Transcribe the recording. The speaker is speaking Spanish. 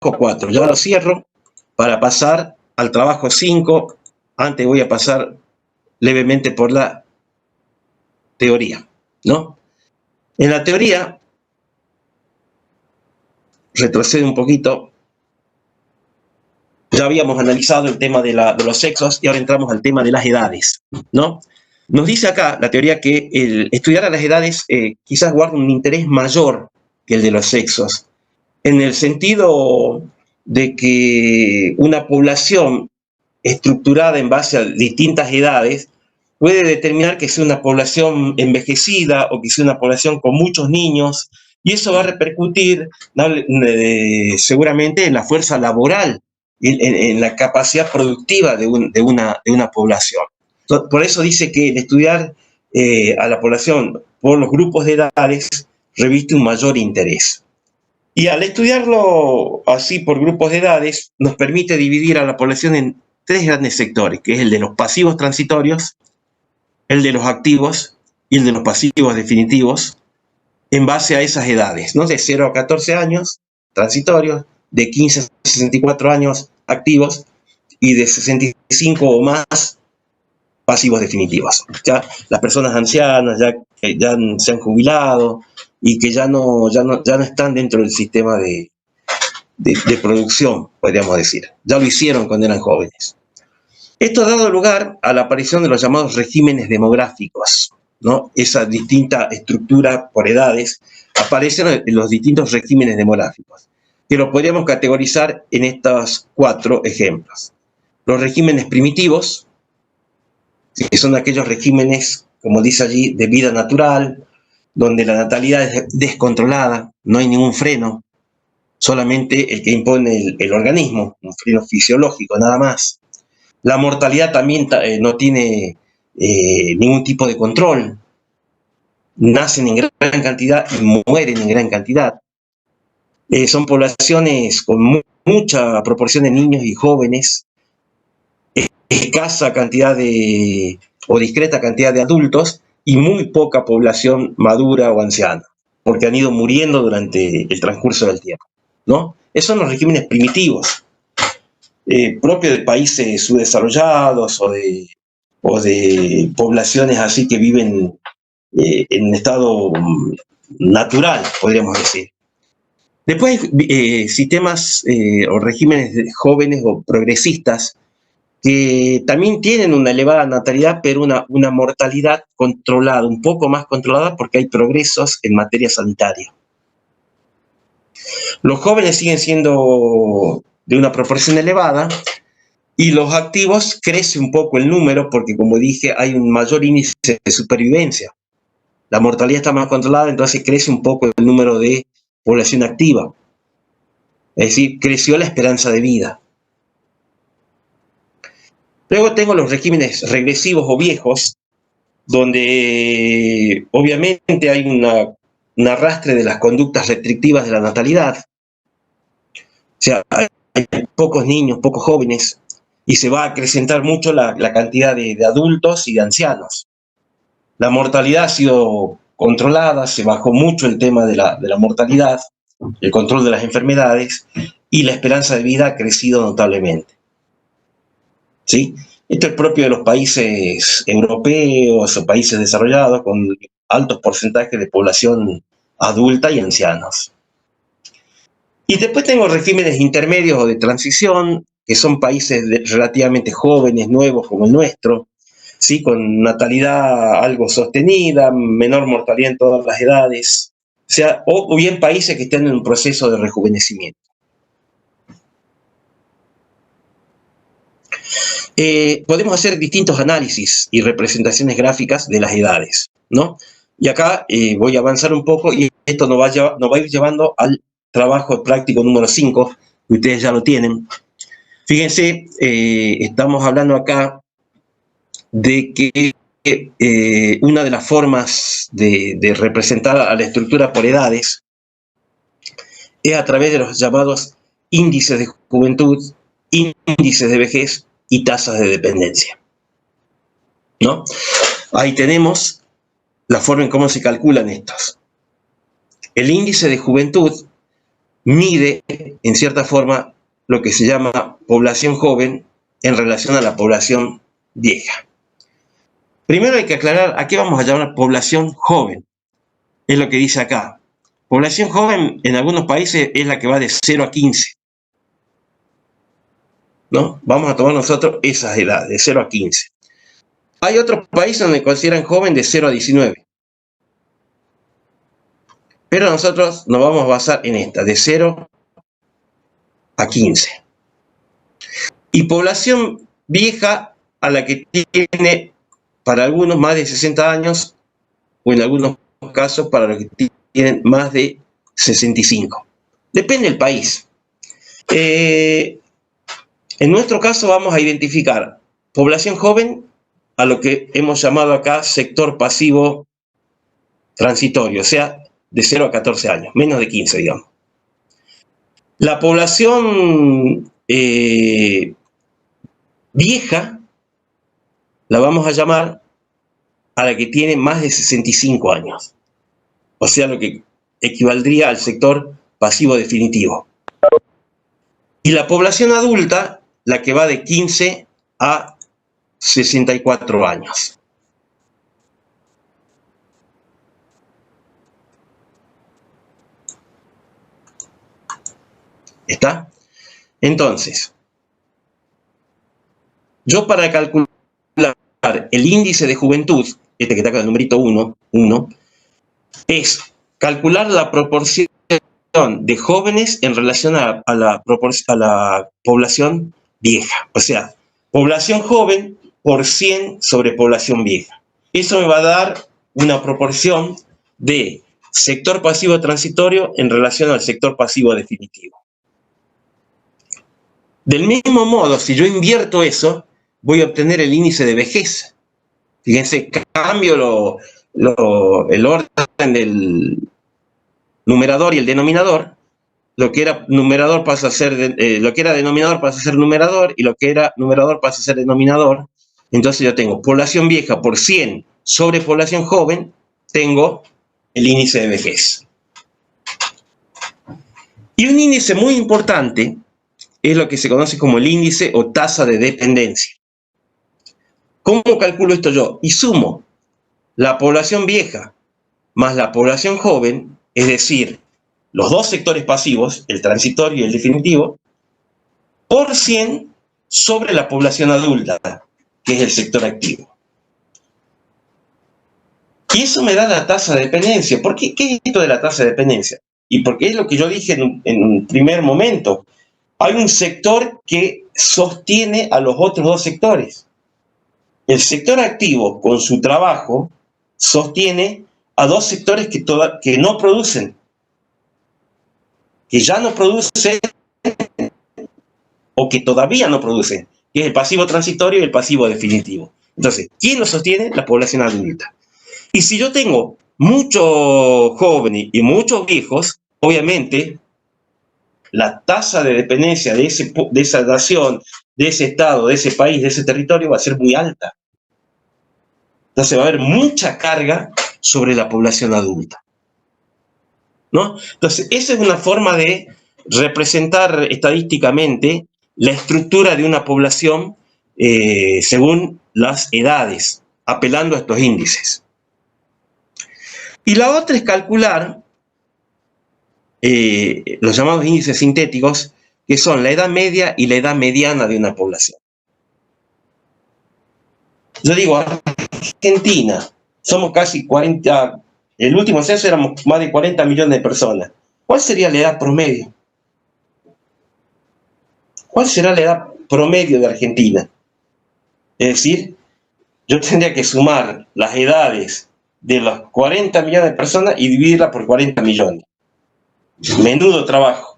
4. Ya lo cierro para pasar al trabajo 5. Antes voy a pasar levemente por la teoría, ¿no? En la teoría, retrocedo un poquito, ya habíamos analizado el tema de los sexos y ahora entramos al tema de las edades, ¿no? Nos dice acá la teoría que el estudiar a las edades quizás guarda un interés mayor que el de los sexos, en el sentido de que una población estructurada en base a distintas edades puede determinar que sea una población envejecida o que sea una población con muchos niños, y eso va a repercutir seguramente en la fuerza laboral, en la capacidad productiva de una población. Por eso dice que el estudiar a la población por los grupos de edades reviste un mayor interés. Y al estudiarlo así por grupos de edades, nos permite dividir a la población en 3 grandes sectores, que es el de los pasivos transitorios, el de los activos y el de los pasivos definitivos, en base a esas edades, ¿no? De 0 a 14 años, transitorios, de 15 a 64 años, activos, y de 65 o más, pasivos definitivos. Ya las personas ancianas, ya que ya se han jubilado y que ya no están dentro del sistema de producción, podríamos decir. Ya lo hicieron cuando eran jóvenes. Esto ha dado lugar a la aparición de los llamados regímenes demográficos, ¿no? Esa distinta estructura por edades aparecen en los distintos regímenes demográficos, que los podríamos categorizar en estos 4 ejemplos. Los regímenes primitivos, que son aquellos regímenes, como dice allí, de vida natural, donde la natalidad es descontrolada, no hay ningún freno, solamente el que impone el organismo, un freno fisiológico, nada más. La mortalidad también no tiene ningún tipo de control. Nacen en gran cantidad y mueren en gran cantidad. Son poblaciones con mucha proporción de niños y jóvenes, escasa cantidad o discreta cantidad de adultos y muy poca población madura o anciana, porque han ido muriendo durante el transcurso del tiempo, ¿no? Esos son los regímenes primitivos, propios de países subdesarrollados o de poblaciones así que viven en un estado natural, podríamos decir. Después sistemas o regímenes jóvenes o progresistas que también tienen una elevada natalidad, pero una mortalidad controlada, un poco más controlada porque hay progresos en materia sanitaria. Los jóvenes siguen siendo de una proporción elevada y los activos crece un poco el número porque, como dije, hay un mayor índice de supervivencia. La mortalidad está más controlada, entonces crece un poco el número de población activa. Es decir, creció la esperanza de vida. Luego tengo los regímenes regresivos o viejos, donde obviamente hay un arrastre de las conductas restrictivas de la natalidad. O sea, hay pocos niños, pocos jóvenes, y se va a acrecentar mucho la cantidad de adultos y de ancianos. La mortalidad ha sido controlada, se bajó mucho el tema de la mortalidad, el control de las enfermedades, y la esperanza de vida ha crecido notablemente. ¿Sí? Esto es propio de los países europeos o países desarrollados con altos porcentajes de población adulta y ancianos. Y después tengo regímenes intermedios o de transición, que son países relativamente jóvenes, nuevos como el nuestro, ¿sí? Con natalidad algo sostenida, menor mortalidad en todas las edades, o bien países que están en un proceso de rejuvenecimiento. Podemos hacer distintos análisis y representaciones gráficas de las edades, ¿no? Y acá voy a avanzar un poco y esto nos va a ir llevando al trabajo práctico número 5, que ustedes ya lo tienen. Fíjense, estamos hablando acá de que una de las formas de representar a la estructura por edades es a través de los llamados índices de juventud, índices de vejez y tasas de dependencia, ¿no? Ahí tenemos la forma en cómo se calculan estos. El índice de juventud mide, en cierta forma, lo que se llama población joven en relación a la población vieja. Primero hay que aclarar a qué vamos a llamar población joven. Es lo que dice acá. Población joven en algunos países es la que va de 0 a 15. ¿No? Vamos a tomar nosotros esas edades, de 0 a 15. Hay otros países donde consideran joven de 0 a 19. Pero nosotros nos vamos a basar en esta, de 0 a 15. Y población vieja a la que tiene, para algunos, más de 60 años, o en algunos casos para los que tienen más de 65. Depende del país. En nuestro caso vamos a identificar población joven a lo que hemos llamado acá sector pasivo transitorio, o sea, de 0 a 14 años, menos de 15, digamos. La población vieja la vamos a llamar a la que tiene más de 65 años, o sea, lo que equivaldría al sector pasivo definitivo. Y la población adulta, la que va de 15 a 64 años. ¿Está? Entonces, yo para calcular el índice de juventud, este que está acá, el numerito 1, es calcular la proporción de jóvenes en relación a la población vieja. O sea, población joven por 100 sobre población vieja. Eso me va a dar una proporción de sector pasivo transitorio en relación al sector pasivo definitivo. Del mismo modo, si yo invierto eso, voy a obtener el índice de vejez. Fíjense, cambio el orden del numerador y el denominador. Lo que era numerador pasa a ser, lo que era denominador pasa a ser numerador, y lo que era numerador pasa a ser denominador. Entonces yo tengo población vieja por 100 sobre población joven, tengo el índice de vejez. Y un índice muy importante es lo que se conoce como el índice o tasa de dependencia. ¿Cómo calculo esto yo? Y sumo la población vieja más la población joven, es decir, los dos sectores pasivos, el transitorio y el definitivo, por 100 sobre la población adulta, que es el sector activo. Y eso me da la tasa de dependencia. ¿Por qué? ¿Qué es esto de la tasa de dependencia? Y porque es lo que yo dije en un primer momento. Hay un sector que sostiene a los otros dos sectores. El sector activo, con su trabajo, sostiene a dos sectores que no producen, que ya no producen o que todavía no producen, que es el pasivo transitorio y el pasivo definitivo. Entonces, ¿quién lo sostiene? La población adulta. Y si yo tengo muchos jóvenes y muchos viejos, obviamente la tasa de dependencia de esa nación, de ese estado, de ese país, de ese territorio va a ser muy alta. Entonces va a haber mucha carga sobre la población adulta, ¿no? Entonces, esa es una forma de representar estadísticamente la estructura de una población según las edades, apelando a estos índices. Y la otra es calcular los llamados índices sintéticos, que son la edad media y la edad mediana de una población. Yo digo, Argentina, somos casi 40, el último censo éramos más de 40 millones de personas. ¿Cuál sería la edad promedio? ¿Cuál será la edad promedio de Argentina? Es decir, yo tendría que sumar las edades de los 40 millones de personas y dividirla por 40 millones. Menudo trabajo.